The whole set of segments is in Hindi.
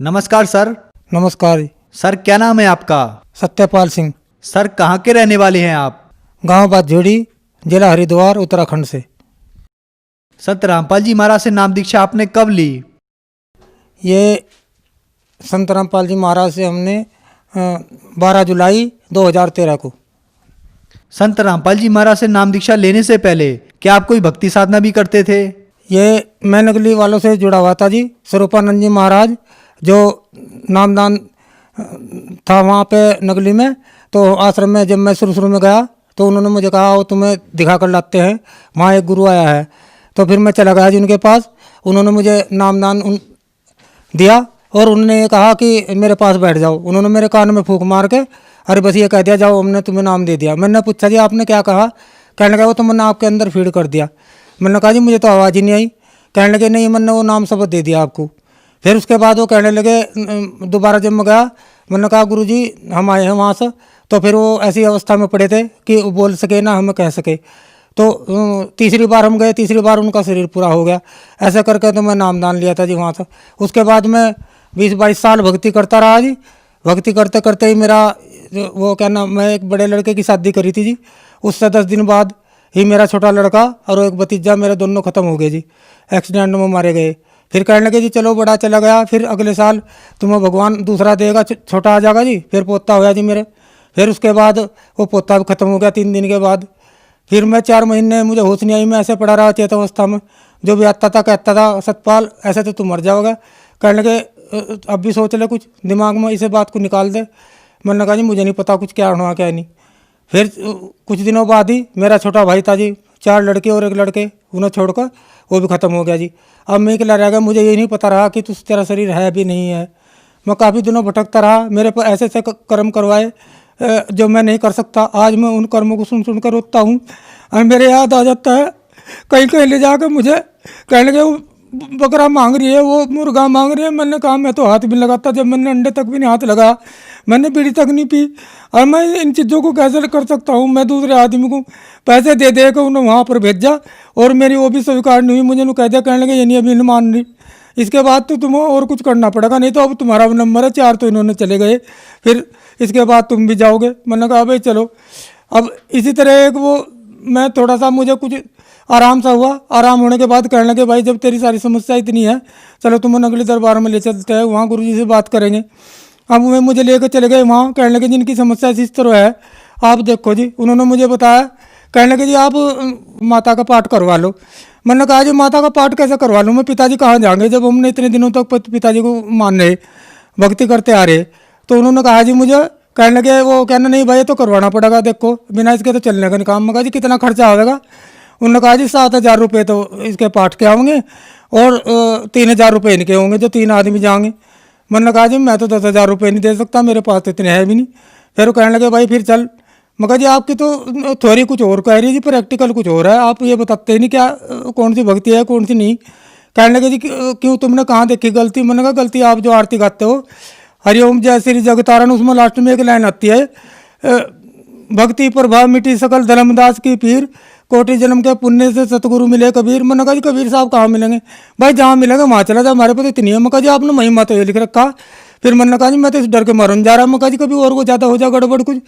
नमस्कार सर। नमस्कार जी। सर क्या नाम है आपका? सत्यपाल सिंह। सर कहाँ के रहने वाले हैं आप? गांव बादझोड़ी, जिला हरिद्वार, उत्तराखंड से। संत रामपाल जी महाराज से नाम दीक्षा आपने कब ली? ये संत रामपाल जी महाराज से हमने 12 जुलाई 2013 को। संत रामपाल जी महाराज से नाम दीक्षा लेने से पहले क्या आप कोई भक्ति साधना भी करते थे? ये मैं नगली वालों से जुड़ा हुआ था जी। स्वरूपानंद जी महाराज जो नामदान था वहाँ पे नगली में, तो आश्रम में जब मैं शुरू में गया तो उन्होंने मुझे कहा वो तुम्हें दिखा कर लाते हैं, वहाँ एक गुरु आया है। तो फिर मैं चला गया जी उनके पास। उन्होंने मुझे नामदान दिया और उन्होंने ये कहा कि मेरे पास बैठ जाओ। उन्होंने मेरे कान में फूंक मार के अरे बस ये कह दिया जाओ हमने तुम्हें नाम दे दिया। मैंने पूछा जी आपने क्या कहा? कहने लगा वो तो मैंने आपके अंदर फीड कर दिया। मैंने कहा जी मुझे तो आवाज़ ही नहीं आई। कहने लगे नहीं मैंने वो नाम शब्द दे दिया आपको। फिर उसके बाद वो कहने लगे दोबारा जब मैं गया, मैंने कहा गुरु जी हम आए हैं वहाँ से। तो फिर वो ऐसी अवस्था में पड़े थे कि वो बोल सके ना हमें कह सके। तो तीसरी बार हम गए, तीसरी बार उनका शरीर पूरा हो गया। ऐसा करके तो मैं नामदान लिया था जी वहाँ से। उसके बाद मैं 20-22 साल भक्ति करता रहा जी। भक्ति करते करते ही मेरा वो क्या नाम, मैं एक बड़े लड़के की शादी करी थी जी। उससे 10 दिन बाद ही मेरा छोटा लड़का और एक भतीजा मेरे दोनों ख़त्म हो गए जी, एक्सीडेंट में मारे गए। फिर कहने लगे जी चलो बड़ा चला गया, फिर अगले साल तुम्हें भगवान दूसरा देगा, छोटा आ जाएगा जी। फिर पोता होया जी मेरे। फिर उसके बाद वो पोता भी ख़त्म हो गया 3 दिन के बाद। फिर मैं 4 महीने मुझे होश नहीं आई, मैं ऐसे पड़ा रहा चेत अवस्था में। जो भी आता था कहता था सतपाल ऐसे तो तू मर जाओगा। कहने लगे अब भी सोच ले कुछ दिमाग में, इसे बात को निकाल दे। मैंने कहा जी मुझे नहीं पता कुछ क्या हुआ क्या नहीं। फिर कुछ दिनों बाद ही मेरा छोटा भाई था जी, 4 लड़के और एक लड़के, उन्हें छोड़कर वो भी ख़त्म हो गया जी। अब मैं अकेला रह गया, मुझे ये नहीं पता रहा कि तुझ तेरा शरीर है भी नहीं है। मैं काफ़ी दिनों भटकता रहा, मेरे पर ऐसे ऐसे कर्म करवाए जो मैं नहीं कर सकता। आज मैं उन कर्मों को सुन कर रोता हूँ और मेरे याद आ जाता है। कहीं कहीं ले जाकर मुझे कहने लगे वो बकरा मांग रही है, वो मुर्गा मांग रही है। मैंने कहा मैं तो हाथ भी लगाता, जब मैंने अंडे तक भी नहीं हाथ लगा, मैंने बीड़ी तक नहीं पी। और मैं इन चीज़ों को कैसे कर सकता हूँ? मैं दूसरे आदमी को पैसे दे दे कर उन्हें वहाँ पर भेजा और मेरी वो भी स्वीकार नहीं हुई। मुझे कह दिया, कहने लगे ये नहीं अभी नहीं मान रही, इसके बाद तो तुम्हें और कुछ करना पड़ेगा, नहीं तो अब तुम्हारा नंबर है 4। तो इन्होंने चले गए, फिर इसके बाद तुम भी जाओगे। मैंने कहा भाई चलो। अब इसी तरह एक वो मैं थोड़ा सा मुझे कुछ आराम सा हुआ। आराम होने के बाद कहने लगे भाई जब तेरी सारी समस्या इतनी है चलो तुम्हें अगले दरबार में ले चलते हैं, वहाँ गुरुजी से बात करेंगे। अब वे मुझे लेकर चले गए वहाँ। कहने लगे जिनकी समस्या इस तरह है आप देखो जी। उन्होंने मुझे बताया, कहने लगे जी आप माता का पाठ करवा लो। मैंने कहा जी माता का पाठ कैसे करवा लूँ मैं, पिताजी कहाँ जाएंगे जब हमने इतने दिनों तक पिताजी को मान रहे, भक्ति करते आ रहे। तो उन्होंने कहा जी मुझे, कहने लगे वो कहना नहीं भाई ये तो करवाना पड़ेगा, देखो बिना इसके तो चलने का नहीं काम। मैं कहा जी कितना खर्चा आएगा? उन्होंने कहा जी 7,000 रुपये तो इसके पाठ के होंगे और 3,000 रुपये इनके होंगे जो 3 आदमी जाएंगे। मैंने कहा जी मैं तो 10,000 रुपये नहीं दे सकता, मेरे पास तो इतने है भी नहीं। फिर वो कहने लगे भाई फिर चल। मैं कहा जी आपकी तो थ्योरी कुछ और कह रही है जी, प्रैक्टिकल कुछ और है, आप ये बताते ही नहीं क्या कौन सी भक्ति है कौन सी नहीं। कहने लगे जी क्यों तुमने कहाँ देखी गलती? मैंने कहा गलती आप जो आरती गाते हो हरिओम जय श्री जगतारण, उसमें लास्ट में एक लाइन आती है भक्ति प्रभाव मिटी सकल धर्मदास की पीर, कोटि जन्म के पुण्य से सतगुरु मिले कबीर। मैंने कहा जी कबीर साहब कहाँ मिलेंगे? भाई जहाँ मिलेंगे वहाँ चला जाए, हमारे पास इतनी है। मैं कहा जी आपने महिमा तो ये लिख रखा। फिर मैंने कहा जी मैं तो इस डर के मरने जा रहा हूँ। मैं कहा जी कभी और को ज़्यादा हो जाए गड़बड़ कुछ।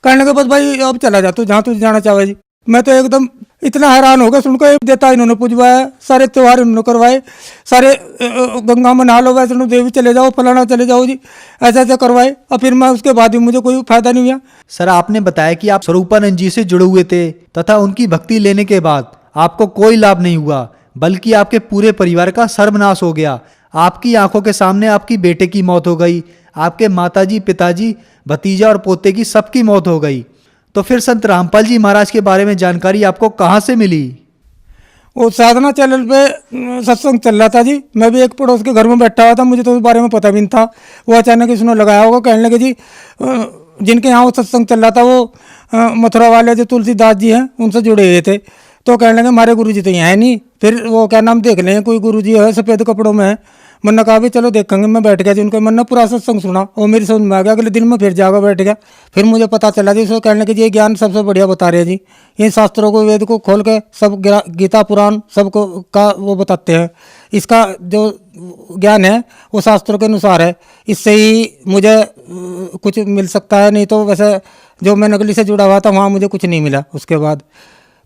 कहने लगे बस भाई अब चला जा तू जहाँ तुझे जाना चाहे जी। मैं तो एकदम इतना हैरान हो गया सुनकर। देता इन्होंने पूजवाया, सारे त्यौहार इन्होंने करवाए, सारे गंगा में नहा लो, वैष्णो देवी चले जाओ, फलाना चले जाओ जी, ऐसे ऐसे करवाए। और फिर मैं उसके बाद भी मुझे कोई फायदा नहीं हुआ। सर आपने बताया कि आप स्वरूपानंद जी से जुड़े हुए थे तथा उनकी भक्ति लेने के बाद आपको कोई लाभ नहीं हुआ, बल्कि आपके पूरे परिवार का सर्वनाश हो गया। आपकी आंखों के सामने आपकी बेटे की मौत हो गई, आपके माताजी, पिताजी, भतीजा और पोते की सबकी मौत हो गई। तो फिर संत रामपाल जी महाराज के बारे में जानकारी आपको कहाँ से मिली? वो साधना चैनल पे सत्संग चल रहा था जी। मैं भी एक पड़ोस के घर में बैठा हुआ था, मुझे तो उस बारे में पता भी नहीं था। वो अचानक इसने लगाया होगा। कहने लगे जी जिनके यहाँ वो सत्संग चल रहा था वो मथुरा वाले जो तुलसीदास जी हैं उनसे जुड़े हुए थे। तो कहने लगे हमारे गुरुजी तो यहाँ है नहीं, फिर वो क्या नाम देख लें कोई गुरुजी है सफ़ेद कपड़ों में है। मैंने कहा भी चलो देखेंगे। मैं बैठ गया जी उनका, मैंने पूरा सत्संग सुना और मेरी समझ में आ गया। अगले दिन मैं फिर जाकर बैठ गया। फिर मुझे पता चला जी उसको कहने लगे जी ये ज्ञान सबसे बढ़िया बता रहे हैं जी, इन शास्त्रों को वेद को खोल के सब गीता पुराण सबको का वो बताते हैं, इसका जो ज्ञान है वो शास्त्रों के अनुसार है, इससे ही मुझे कुछ मिल सकता है, नहीं तो वैसे जो मैं नकली से जुड़ा हुआ था वहाँ मुझे कुछ नहीं मिला। उसके बाद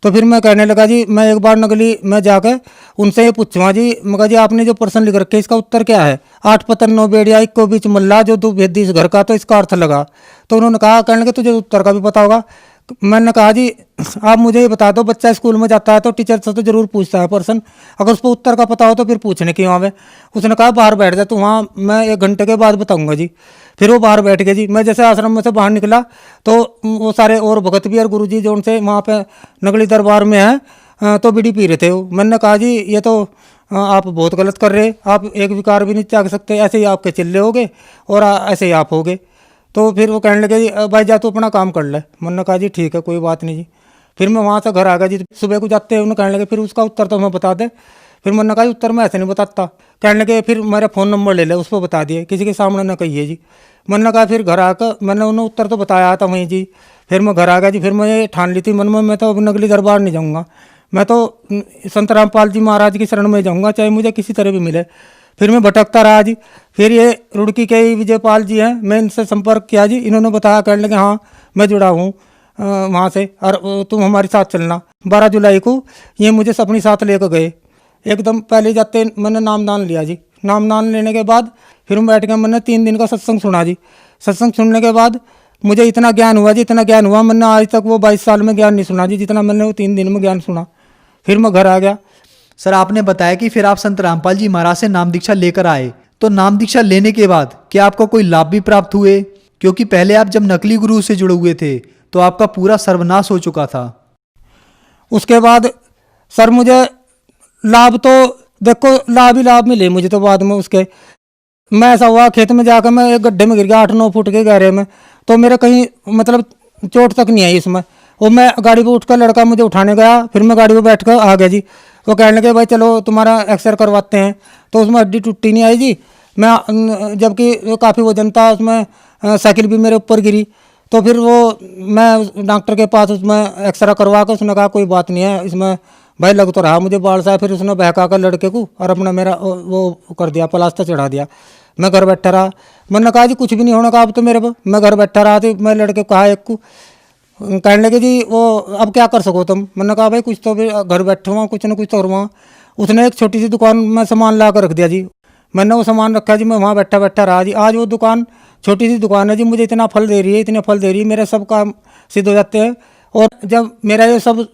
तो फिर मैं कहने लगा जी, मैं एक बार नकली में जाकर उनसे ये पूछूँगा जी, मगर जी आपने जो प्रश्न लिख रखे इसका उत्तर क्या है? 8 पतन 9 बेड़िया एक को बीच मल्ला जो दो भेदी इस घर का, तो इसका अर्थ लगा। तो उन्होंने कहा, कहने लगे तुझे उत्तर का भी पता होगा। मैंने कहा जी आप मुझे ये बता दो, बच्चा स्कूल में जाता है तो टीचर से तो जरूर पूछता है प्रश्न, अगर उसको उत्तर का पता हो तो फिर पूछने क्यों आवे। उसने कहा बाहर बैठ जा तो वहाँ मैं 1 घंटे के बाद बताऊंगा जी। फिर वो बाहर बैठ गए जी। मैं जैसे आश्रम में से बाहर निकला तो वो सारे और भगत भी और गुरु जी जो उनसे वहाँ पे नगली दरबार में है तो बीड़ी पी रहे थे वो। मैंने कहा जी ये तो आप बहुत गलत कर रहे, आप एक विकार भी नहीं त्याग सकते, ऐसे ही आपके चिल्ले होगे और ऐसे ही आप होगे। तो फिर वो कहने लगे जी भाई जा तू अपना काम कर ले। मैंने कहा जी ठीक है कोई बात नहीं जी। फिर मैं वहाँ से घर आ गया जी। सुबह को जाते हैं उन्हें कहने लगे फिर उसका उत्तर तो हमें बता दे। फिर मैंने कहा जी उत्तर मैं ऐसे नहीं बताता। कहने लगे फिर मेरा फ़ोन नंबर ले ले, उस पर बता दिए, किसी के सामने ना कहिए जी। मैंने कहा फिर घर आकर मैंने उन्हें उत्तर तो बताया था वहीं जी। फिर मैं घर आ गया जी। फिर मैं ये ठान ली थी मन में, मैं तो अब नकली दरबार नहीं जाऊँगा, मैं तो संत रामपाल जी महाराज की शरण में जाऊँगा, चाहे मुझे किसी तरह भी मिले। फिर मैं भटकता रहा जी। फिर ये रुड़की के ही विजयपाल जी हैं, मैं इनसे संपर्क किया जी। इन्होंने बताया, कहने लगे हाँ मैं जुड़ा हूँ वहाँ से और तुम हमारे साथ चलना। 12 जुलाई को ये मुझे अपनी साथ लेकर गए। एकदम पहले जाते मैंने नामदान लिया जी। नामदान लेने के बाद फिर मैं बैठ गया, मैंने 3 दिन का सत्संग सुना जी। सत्संग सुनने के बाद मुझे इतना ज्ञान हुआ जी, इतना ज्ञान हुआ, मैंने आज तक वो 22 साल में ज्ञान नहीं सुना जी जितना मैंने वो 3 दिन में ज्ञान सुना। फिर मैं घर आ गया। सर आपने बताया कि फिर आप संत रामपाल जी महाराज से नाम दीक्षा लेकर आए, तो नाम दीक्षा लेने के बाद क्या आपको कोई लाभ भी प्राप्त हुए? क्योंकि पहले आप जब नकली गुरु से जुड़े हुए थे तो आपका पूरा सर्वनाश हो चुका था। उसके बाद सर मुझे लाभ तो देखो लाभ ही लाभ मिले मुझे तो बाद में। उसके मैं ऐसा हुआ खेत में जाकर मैं एक गड्ढे में गिर गया 8-9 फुट के गहरे में, तो मेरे कहीं मतलब चोट तक नहीं आई इसमें। वो मैं गाड़ी पे उठकर लड़का मुझे उठाने गया, फिर मैं गाड़ी पे बैठ कर आ गया जी। वो कहने लगे भाई चलो तुम्हारा एक्सरे करवाते हैं, तो उसमें हड्डी टूटी नहीं आई जी। मैं जबकि काफ़ी वजन था उसमें, साइकिल भी मेरे ऊपर गिरी। तो फिर वो मैं डॉक्टर के पास उसमें एक्सरा करवा कर उसने कहा कोई बात नहीं है इसमें भाई, लग तो रहा मुझे बाल सा। फिर उसने बहका कर लड़के को और अपना मेरा वो कर दिया, प्लास्टर चढ़ा दिया। मैं घर बैठा रहा। मैंने कहा जी कुछ भी नहीं होने का अब तो मेरे को। मैं घर बैठा रहा तो मैं लड़के को कहा एक को, कहने लगे जी वो अब क्या कर सको तुम। मैंने कहा भाई कुछ तो भी घर बैठे हुआ कुछ ना कुछ तो हुआ। उसने एक छोटी सी दुकान में सामान ला कर रख दिया जी। मैंने वो सामान रखा जी, मैं वहाँ बैठा बैठा रहा जी। आज वो दुकान छोटी सी दुकान है जी, मुझे इतना फल दे रही है, इतने फल दे रही है, मेरे सब काम सिद्ध हो जाते हैं। और जब मेरा ये सब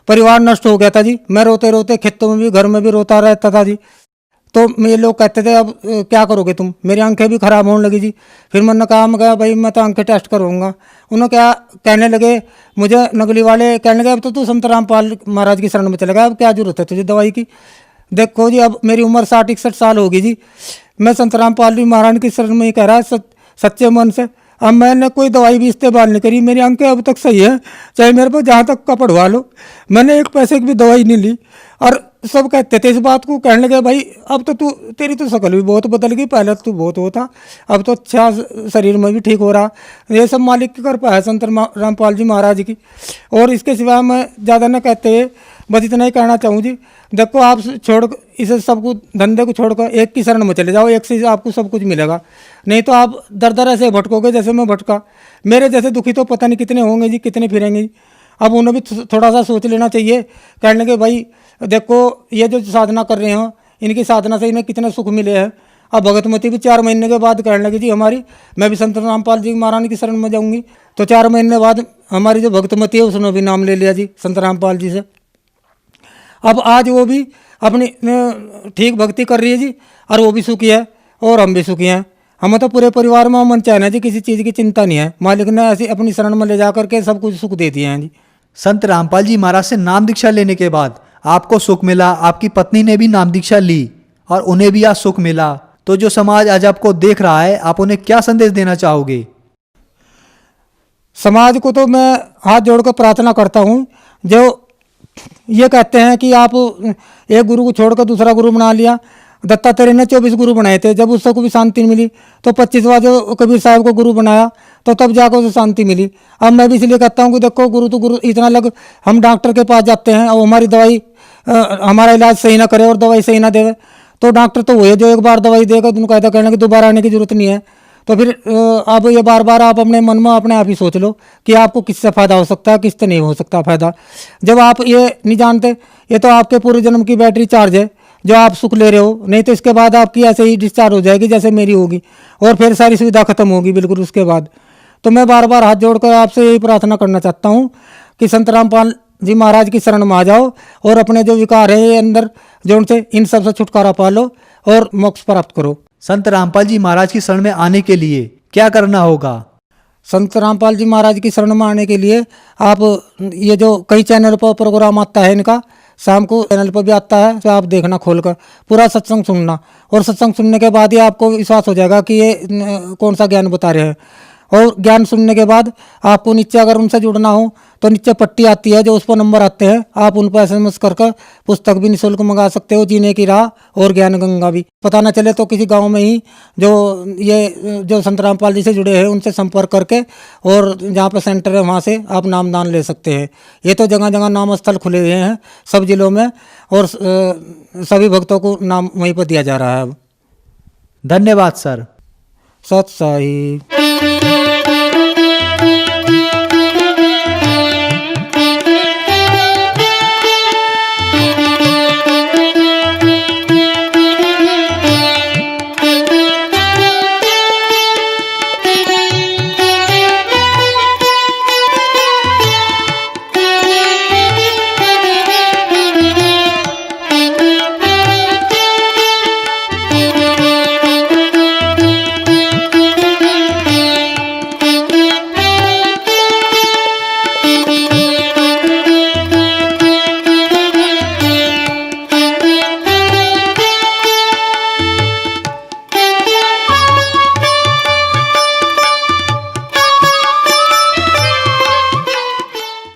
परिवार नष्ट हो गया था जी, मैं रोते रोते खेतों में भी घर में भी रोता रहता था जी। तो ये लोग कहते थे अब क्या करोगे तुम, मेरी आंखें भी खराब होने लगी जी। फिर मैंने कहा भाई मैं तो आंखें टेस्ट करवाऊंगा। उन्होंने क्या कहने लगे मुझे नकली वाले, कहने लगे अब तो तू संत रामपाल महाराज की शरण में चले गया, अब क्या जरूरत है तुझे दवाई की। देखो जी अब मेरी उम्र 60-61 साल होगी जी, मैं संत रामपाल जी महाराज की शरण में ही कह रहा है सच्चे मन से। अब मैंने कोई दवाई भी इस्तेमाल नहीं करी, मेरी आंखें अब तक सही है, चाहे मेरे पास जहाँ तक का पढ़वा लो। मैंने 1 पैसे की भी दवाई नहीं ली। और सब कहते थे इस बात को, कहने लगे भाई अब तो तू तेरी तो शक्ल भी बहुत बदल गई, पहले तो तू बहुत होता, अब तो अच्छा शरीर में भी ठीक हो रहा। ये सब मालिक की कृपा है संत रामपाल जी महाराज की। और इसके सिवा मैं ज़्यादा न कहते हुए बस इतना ही कहना चाहूँ जी, देखो आप छोड़ इसे सब कुछ धंधे को छोड़कर एक की शरण में चले जाओ, एक से आपको सब कुछ मिलेगा। नहीं तो आप दर दर ऐसे भटकोगे जैसे मैं भटका। मेरे जैसे दुखी तो पता नहीं कितने होंगे जी, कितने फिरेंगे जी। अब उन्हें भी थोड़ा सा सोच लेना चाहिए। कहने लगे भाई देखो ये जो साधना कर रहे हो इनकी साधना से इन्हें कितने सुख मिले हैं। अब भगतमती भी 4 महीने के बाद कहने लगी जी हमारी, मैं भी संत रामपाल जी महाराज की शरण में जाऊंगी। तो 4 महीने बाद हमारी जो भगतमती है उसने भी नाम ले लिया जी संत रामपाल जी से। अब आज वो भी अपनी ठीक भक्ति कर रही है जी, और वो भी सुखी है और हम भी सुखी हैं। हमें तो पूरे परिवार में मन चैन है जी, किसी चीज़ की चिंता नहीं है। मालिक ने ऐसी अपनी शरण में ले जा करके सब कुछ सुख दे दिए हैं जी। संत रामपाल जी महाराज से नाम दीक्षा लेने के बाद आपको सुख मिला, आपकी पत्नी ने भी नाम दीक्षा ली और उन्हें भी आज सुख मिला। तो जो समाज आज आपको देख रहा है, आप उन्हें क्या संदेश देना चाहोगे? समाज को तो मैं हाथ जोड़कर प्रार्थना करता हूँ जो ये कहते हैं कि आप एक गुरु को छोड़कर दूसरा गुरु बना लिया। दत्तात्रेय ने 24 गुरु बनाए थे, जब उसको भी शांति मिली तो 25वां जो कबीर साहब को गुरु बनाया तो तब जाकर उसे शांति मिली। अब मैं भी इसलिए कहता हूँ कि देखो गुरु तो गुरु इतना लग, हम डॉक्टर के पास जाते हैं और हमारी दवाई हमारा इलाज सही ना करे और दवाई सही ना देवे तो डॉक्टर तो वही जो एक बार दवाई देगा तो उनको कहता कहना कि दोबारा आने की जरूरत नहीं है। तो फिर अब ये बार बार आप अपने मन में अपने आप ही सोच लो कि आपको किससे फ़ायदा हो सकता है, किससे नहीं हो सकता फ़ायदा। जब आप ये नहीं जानते, ये तो आपके पूरे जन्म की बैटरी चार्ज है जो आप सुख ले रहे हो, नहीं तो इसके बाद आपकी ऐसे ही डिस्चार्ज हो जाएगी जैसे मेरी होगी, और फिर सारी सुविधा खत्म होगी बिल्कुल उसके बाद। तो मैं बार बार हाथ जोड़कर आपसे यही प्रार्थना करना चाहता हूँ कि संत रामपाल जी महाराज की शरण में आ जाओ और अपने जो विकार है ये अंदर जो उनसे इन सब से छुटकारा पा लो और मोक्ष प्राप्त करो। संत रामपाल जी महाराज की शरण में आने के लिए क्या करना होगा? संत रामपाल जी महाराज की शरण में आने के लिए आप ये जो कई चैनल पर प्रोग्राम आता है इनका, शाम को चैनल पर भी आता है, तो आप देखना खोलकर पूरा सत्संग सुनना, और सत्संग सुनने के बाद ही आपको विश्वास हो जाएगा कि ये कौन सा ज्ञान बता रहे हैं। और ज्ञान सुनने के बाद आपको नीचे अगर उनसे जुड़ना हो तो नीचे पट्टी आती है जो उस पर नंबर आते हैं, आप उन पर SMS करके पुस्तक भी निःशुल्क मंगा सकते हो, जीने की राह और ज्ञान गंगा भी। पता न चले तो किसी गांव में ही जो संत रामपाल जी से जुड़े हैं उनसे संपर्क करके, और जहाँ पर सेंटर है वहाँ से आप नामदान ले सकते हैं। ये तो जगह जगह नाम स्थल खुले हुए हैं सब जिलों में, और सभी भक्तों को नाम वहीं पर दिया जा रहा है अब। धन्यवाद सर। सत साई।